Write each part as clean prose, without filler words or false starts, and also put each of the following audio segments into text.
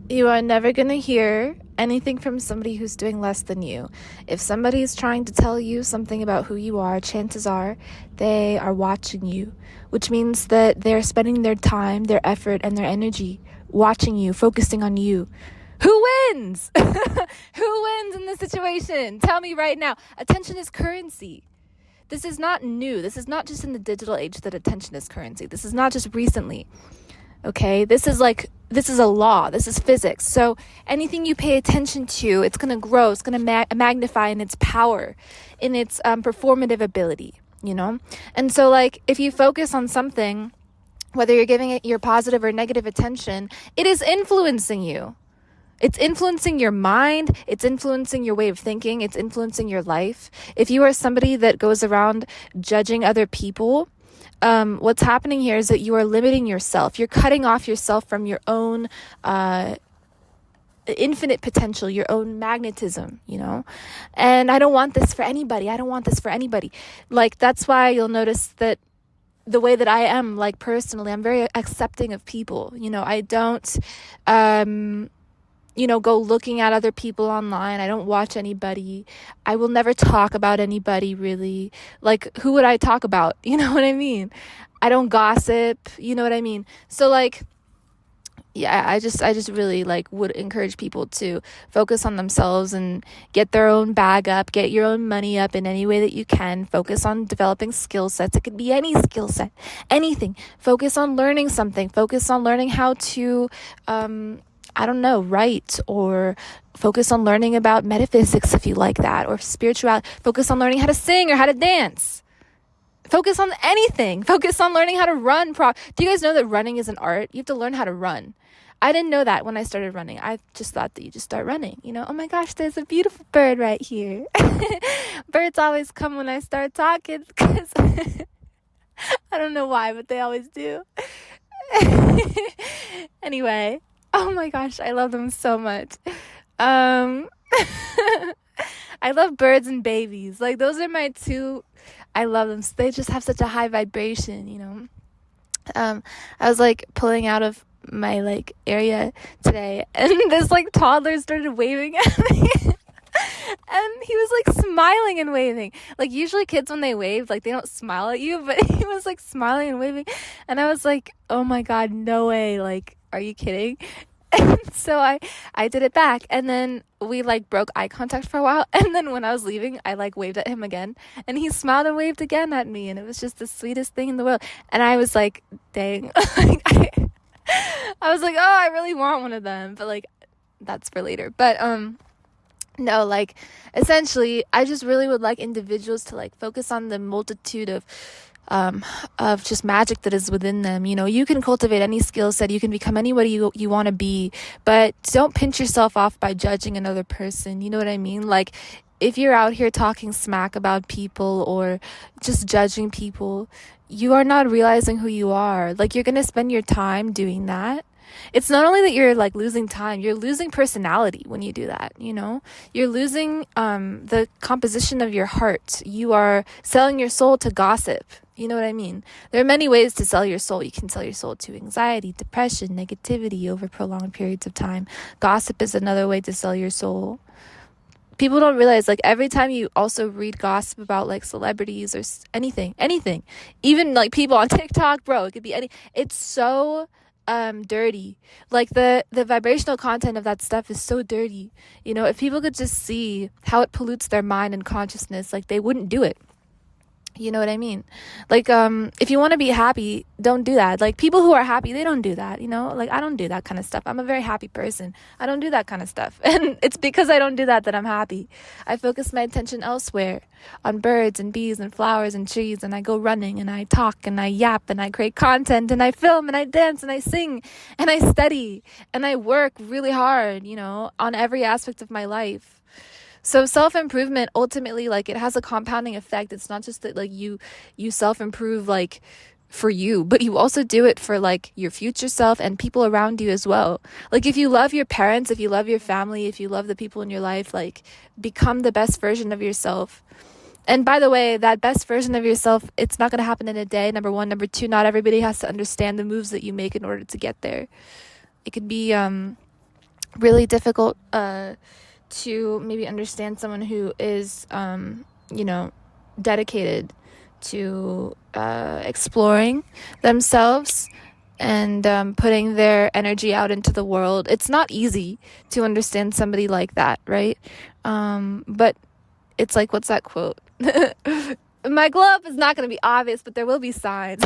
You are never going to hear anything from somebody who's doing less than you. If somebody is trying to tell you something about who you are, chances are they are watching you, which means that they're spending their time, their effort, and their energy watching you, focusing on you. Who wins? Who wins in this situation? Tell me right now. Attention is currency. This is not new. This is not just in the digital age that attention is currency. This is not just recently. Okay, this is a law. This is physics. So anything you pay attention to, it's going to grow. It's going to magnify in its power, in its performative ability, you know? And so like if you focus on something, whether you're giving it your positive or negative attention, it is influencing you. It's influencing your mind. It's influencing your way of thinking. It's influencing your life. If you are somebody that goes around judging other people, what's happening here is that you are limiting yourself. You're cutting off yourself from your own infinite potential, your own magnetism, you know? And I don't want this for anybody. I don't want this for anybody. Like, that's why you'll notice that the way that I am, like, personally, I'm very accepting of people. You know, I don't, go looking at other people online. I don't watch anybody. I will never talk about anybody, really. Like, who would I talk about? You know what I mean? I don't gossip. You know what I mean? So, like, yeah, I just really like would encourage people to focus on themselves and get their own bag up, get your own money up in any way that you can. Focus on developing skill sets. It could be any skill set, anything. Focus on learning something. Focus on learning how to, write, or focus on learning about metaphysics if you like that, or spirituality. Focus on learning how to sing or how to dance. Focus on anything. Focus on learning how to run. Do you guys know that running is an art? You have to learn how to run. I didn't know that when I started running. I just thought that you just start running. You know, oh my gosh, there's a beautiful bird right here. Birds always come when I start talking because I don't know why, but they always do. Anyway, oh my gosh, I love them so much. I love birds and babies. Like, those are my two. I love them. They just have such a high vibration, you know. I was like pulling out of my like area today, and this like toddler started waving at me. And he was like smiling and waving. Like, usually kids, when they wave, like, they don't smile at you, but he was like smiling and waving. And I was like, oh my God, no way. Like, are you kidding? And so I did it back, and then we like broke eye contact for a while, and then when I was leaving, I like waved at him again, and he smiled and waved again at me, and it was just the sweetest thing in the world. And I was like, dang. Like, I was like, oh, I really want one of them, but like, that's for later. But no, like, essentially, I just really would like individuals to like focus on the multitude of just magic that is within them. You know, you can cultivate any skill set, you can become anybody you want to be, but don't pinch yourself off by judging another person. You know what I mean? Like, if you're out here talking smack about people or just judging people, you are not realizing who you are. Like, you're going to spend your time doing that. It's not only that you're like losing time, you're losing personality when you do that, you know? You're losing the composition of your heart. You are selling your soul to gossip. You know what I mean? There are many ways to sell your soul. You can sell your soul to anxiety, depression, negativity over prolonged periods of time. Gossip is another way to sell your soul. People don't realize, like, every time you also read gossip about like celebrities or anything, even like people on TikTok, bro, it could be it's so dirty. Like, the vibrational content of that stuff is so dirty. You know, if people could just see how it pollutes their mind and consciousness, like, they wouldn't do it. You know what I mean? Like, if you want to be happy, don't do that. Like, people who are happy, they don't do that, you know? Like, I don't do that kind of stuff. I'm a very happy person. I don't do that kind of stuff. And it's because I don't do that I'm happy. I focus my attention elsewhere, on birds and bees and flowers and trees, and I go running and I talk and I yap and I create content and I film and I dance and I sing and I study and I work really hard, you know, on every aspect of my life. So self-improvement, ultimately, like, it has a compounding effect. It's not just that like you self-improve like for you, but you also do it for like your future self and people around you as well. Like, if you love your parents, if you love your family, if you love the people in your life, like, become the best version of yourself. And by the way, that best version of yourself, it's not going to happen in a day, number one. Number two, not everybody has to understand the moves that you make in order to get there. It could be really difficult to maybe understand someone who is, dedicated to exploring themselves and putting their energy out into the world. It's not easy to understand somebody like that, right? But it's like, what's that quote? My glow up is not going to be obvious, but there will be signs.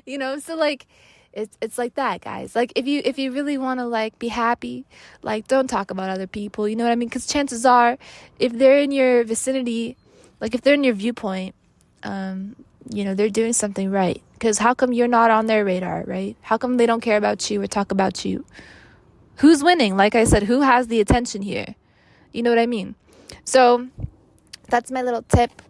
So like it's like that, guys. Like if you really want to like be happy, like don't talk about other people, you know what I mean? Because chances are, if they're in your vicinity, like if they're in your viewpoint, they're doing something right. Because how come you're not on their radar, right? How come they don't care about you or talk about you? Who's winning? Like I said, who has the attention here? You know what I mean? So that's my little tip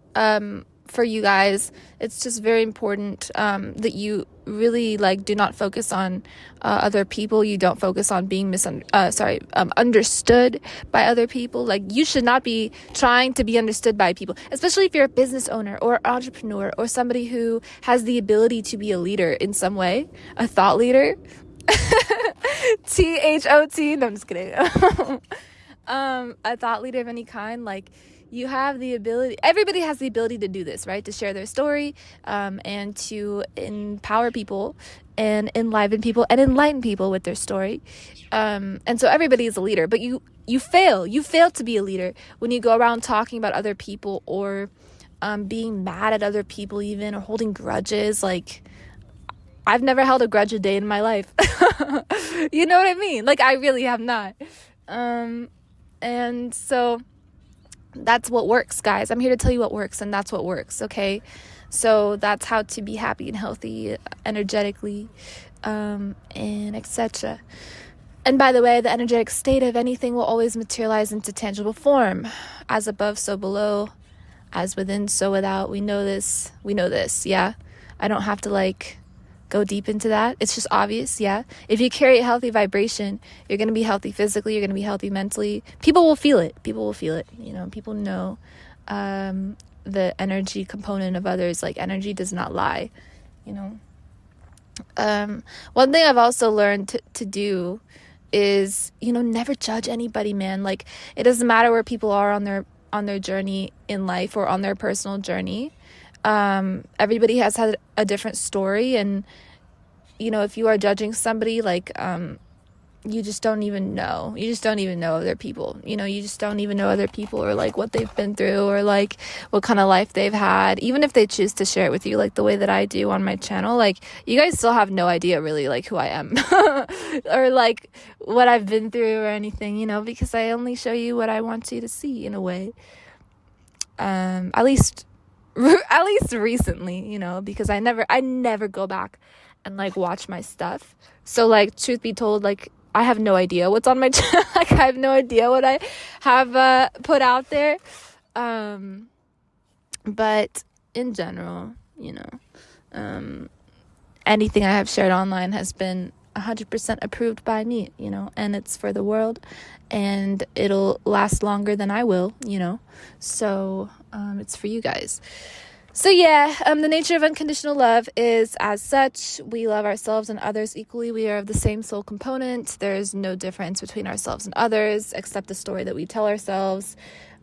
for you guys. It's just very important that you really like do not focus on other people. You don't focus on being understood by other people. Like you should not be trying to be understood by people, especially if you're a business owner or entrepreneur or somebody who has the ability to be a leader in some way, a thought leader. THOT. No, I'm just kidding. A thought leader of any kind. Like you have the ability, everybody has the ability to do this, right? To share their story, and to empower people and enliven people and enlighten people with their story. And so everybody is a leader, but you fail to be a leader when you go around talking about other people or being mad at other people even, or holding grudges. Like I've never held a grudge a day in my life. You know what I mean? Like I really have not. And so that's what works, guys. I'm here to tell you what works, and that's what works, okay? So that's how to be happy and healthy energetically, and etc. And by the way, the energetic state of anything will always materialize into tangible form. As above, so below. As within, so without. We know this, yeah? I don't have to like go deep into that. It's just obvious, yeah? If you carry a healthy vibration, you're going to be healthy physically, you're going to be healthy mentally. People will feel it. People know the energy component of others. Like energy does not lie, One thing I've also learned to do is, never judge anybody, man. Like it doesn't matter where people are on their journey in life or on their personal journey. Everybody has had a different story, and if you are judging somebody, like you just don't even know other people. You just don't even know other people, or like what they've been through, or like what kind of life they've had. Even if they choose to share it with you, like the way that I do on my channel, like you guys still have no idea really like who I am or like what I've been through or anything, because I only show you what I want you to see in a way. At least recently, because I never go back and like watch my stuff. So like, truth be told, like I have no idea what's on my channel. Like I have no idea what I have put out there. But in general, anything I have shared online has been 100% approved by me, and it's for the world, and it'll last longer than I will, so it's for you guys. So yeah, the nature of unconditional love is as such. We love ourselves and others equally. We are of the same soul component. There's no difference between ourselves and others except the story that we tell ourselves.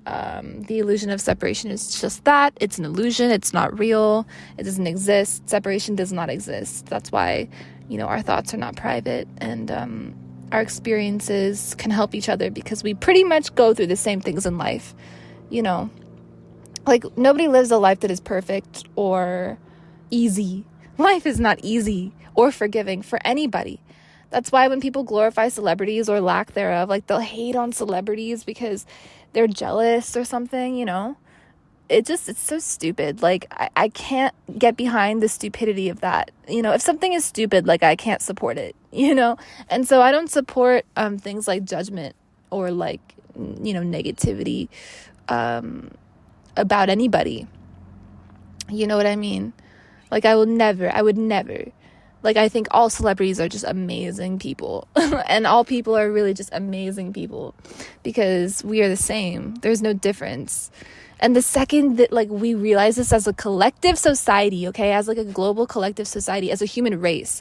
The illusion of separation is just that. It's an illusion. It's not real. It doesn't exist. Separation does not exist. That's why, our thoughts are not private, and our experiences can help each other because we pretty much go through the same things in life, Like, nobody lives a life that is perfect or easy. Life is not easy or forgiving for anybody. That's why when people glorify celebrities or lack thereof, like they'll hate on celebrities because they're jealous or something, it's so stupid. Like, I can't get behind the stupidity of that. If something is stupid, like I can't support it, And so I don't support things like judgment or like, negativity about anybody. You know what I mean? Like I would never. Like I think all celebrities are just amazing people. And all people are really just amazing people because we are the same. There's no difference. And the second that like we realize this as a collective society, okay, as like a global collective society, as a human race,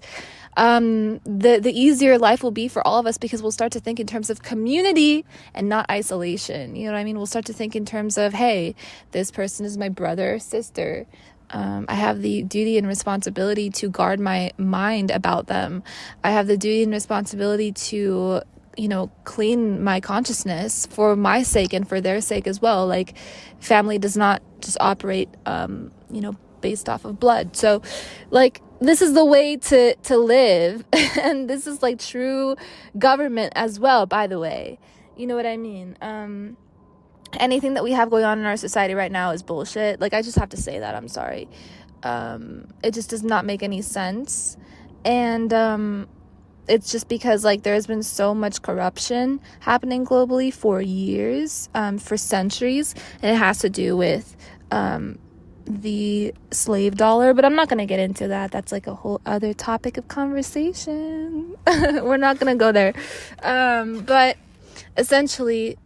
the easier life will be for all of us, because we'll start to think in terms of community and not isolation. You know what I mean? We'll start to think in terms of, hey, this person is my brother or sister. I have the duty and responsibility to guard my mind about them. I have the duty and responsibility to, clean my consciousness for my sake and for their sake as well. Like, family does not just operate, based off of blood. So, like, this is the way to live. And this is, like, true government as well, by the way. You know what I mean? Anything that we have going on in our society right now is bullshit. Like, I just have to say that. I'm sorry. It just does not make any sense. And it's just because, like, there's been so much corruption happening globally for years, for centuries. And it has to do with the slave dollar. But I'm not going to get into that. That's, like, a whole other topic of conversation. We're not going to go there. But essentially,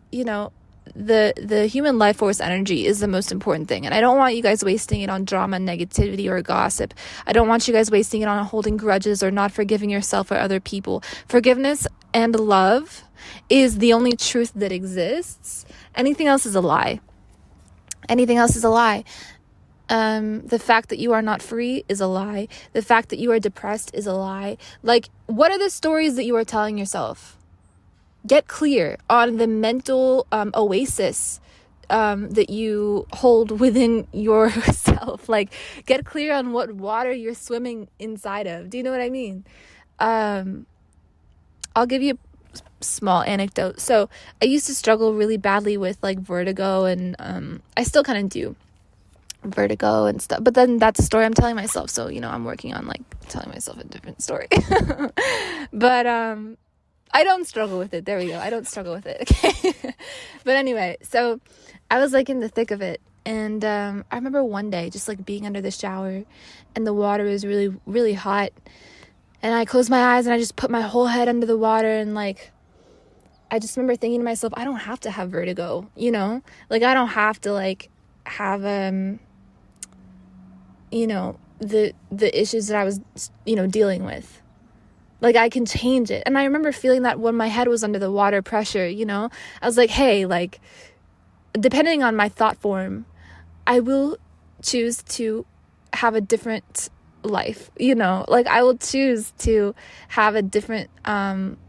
the human life force energy is the most important thing. And I don't want you guys wasting it on drama, negativity, or gossip. I don't want you guys wasting it on holding grudges or not forgiving yourself or other people. Forgiveness and love is the only truth that exists. Anything else is a lie. Anything else is a lie. The fact that you are not free is a lie. The fact that you are depressed is a lie. Like, what are the stories that you are telling yourself? Get clear on the mental oasis that you hold within yourself. Like, get clear on what water you're swimming inside of. Do you know what I mean? I'll give you a small anecdote. So I used to struggle really badly with, like, vertigo, and I still kind of do vertigo and stuff. But then that's a story I'm telling myself. So, I'm working on, like, telling myself a different story. But I don't struggle with it. There we go. I don't struggle with it. Okay. But anyway, so I was, like, in the thick of it. And I remember one day just, like, being under the shower, and the water was really, really hot. And I closed my eyes and I just put my whole head under the water. And, like, I just remember thinking to myself, I don't have to have vertigo, Like, I don't have to, like, have, the issues that I was, dealing with. Like, I can change it. And I remember feeling that when my head was under the water pressure, I was like, hey, like, depending on my thought form, I will choose to have a different life, like, I will choose to have a different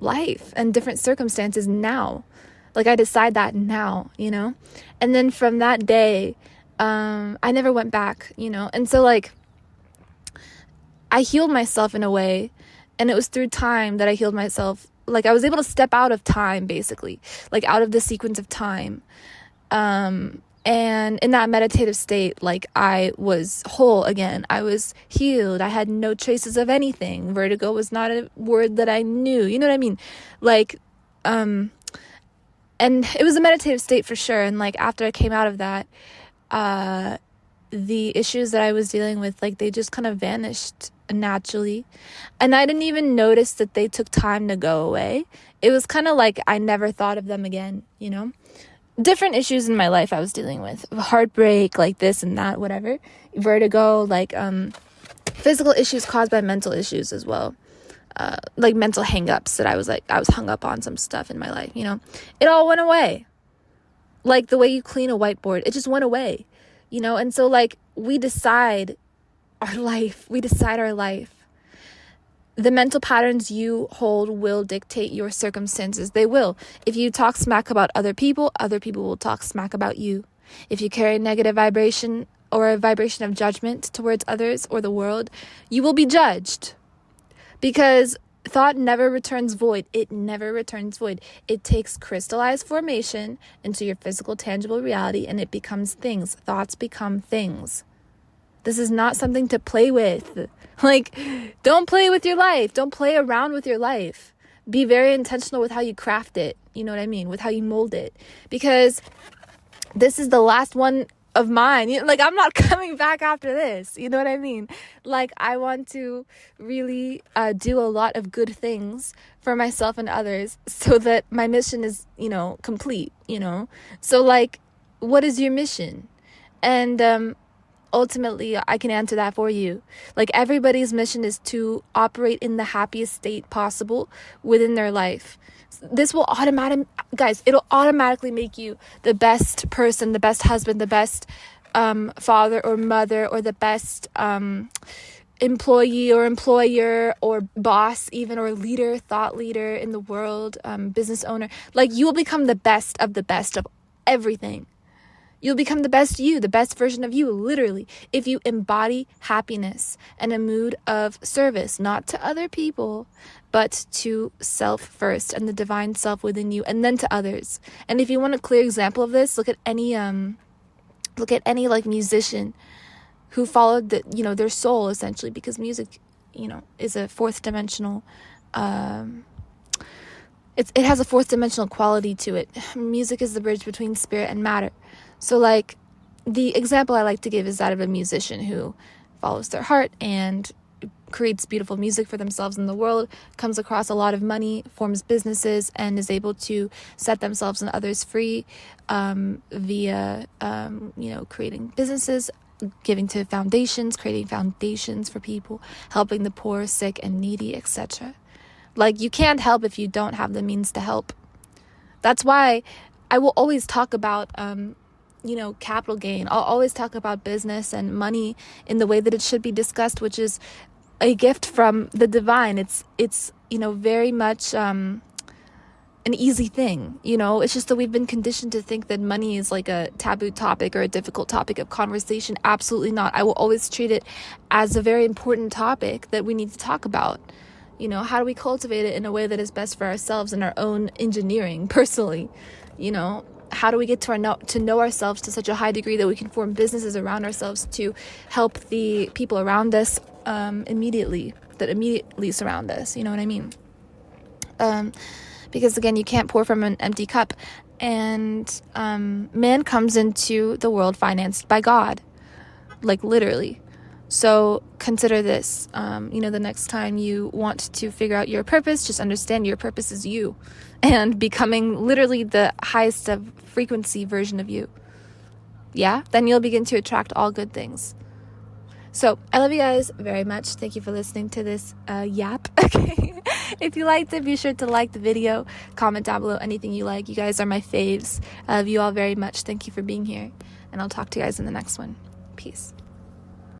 life and different circumstances now. Like, I decide that now, and then from that day, I never went back, and so, like, I healed myself in a way. And it was through time that I healed myself. Like, I was able to step out of time, basically. Like, out of the sequence of time. And in that meditative state, like, I was whole again. I was healed. I had no traces of anything. Vertigo was not a word that I knew. You know what I mean? Like, and it was a meditative state for sure. And, like, after I came out of that, the issues that I was dealing with, like, they just kind of vanished naturally. And I didn't even notice that they took time to go away. It was kind of like I never thought of them again, Different issues in my life I was dealing with. Heartbreak, like this and that, whatever. Vertigo, like physical issues caused by mental issues as well. Like mental hang-ups that I was hung up on some stuff in my life, It all went away. Like the way you clean a whiteboard, it just went away, And so, like, we decide our life. We decide our life. The mental patterns you hold will dictate your circumstances. They will. If you talk smack about other people will talk smack about you. If you carry a negative vibration or a vibration of judgment towards others or the world, you will be judged. Because thought never returns void. It never returns void. It takes crystallized formation into your physical, tangible reality, and it becomes things. Thoughts become things. This is not something to play with. Like, don't play with your life. Don't play around with your life. Be very intentional with how you craft it. You know what I mean? With how you mold it. Because this is the last one of mine. Like, I'm not coming back after this. You know what I mean? Like, I want to really do a lot of good things for myself and others so that my mission is, complete, So, like, what is your mission? And ultimately, I can answer that for you. Like, everybody's mission is to operate in the happiest state possible within their life. This will it'll automatically make you the best person, the best husband, the best father or mother, or the best employee or employer or boss even, or leader, thought leader in the world, business owner. Like, you will become the best of everything. You'll become the best you, the best version of you, literally, if you embody happiness and a mood of service, not to other people, but to self first and the divine self within you, and then to others. And if you want a clear example of this, look at any like musician who followed their soul, essentially, because music, is a fourth dimensional. It has a fourth dimensional quality to it. Music is the bridge between spirit and matter. So, like, the example I like to give is that of a musician who follows their heart and creates beautiful music for themselves in the world, comes across a lot of money, forms businesses, and is able to set themselves and others free via, creating businesses, giving to foundations, creating foundations for people, helping the poor, sick, and needy, etc. Like, you can't help if you don't have the means to help. That's why I will always talk about, capital gain. I'll always talk about business and money in the way that it should be discussed, which is a gift from the divine. It's very much an easy thing. It's just that we've been conditioned to think that money is like a taboo topic or a difficult topic of conversation. Absolutely not. I will always treat it as a very important topic that we need to talk about. How do we cultivate it in a way that is best for ourselves and our own engineering personally? How do we get to know ourselves to such a high degree that we can form businesses around ourselves to help the people around us immediately surround us? You know what I mean? Because, again, you can't pour from an empty cup. And man comes into the world financed by God, like, literally. So consider this, the next time you want to figure out your purpose, just understand your purpose is you, and becoming literally the highest of frequency version of you. Yeah, then you'll begin to attract all good things. So I love you guys very much. Thank you for listening to this yap. Okay. If you liked it, be sure to like the video, comment down below anything you like. You guys are my faves. I love you all very much. Thank you for being here, and I'll talk to you guys in the next one. Peace.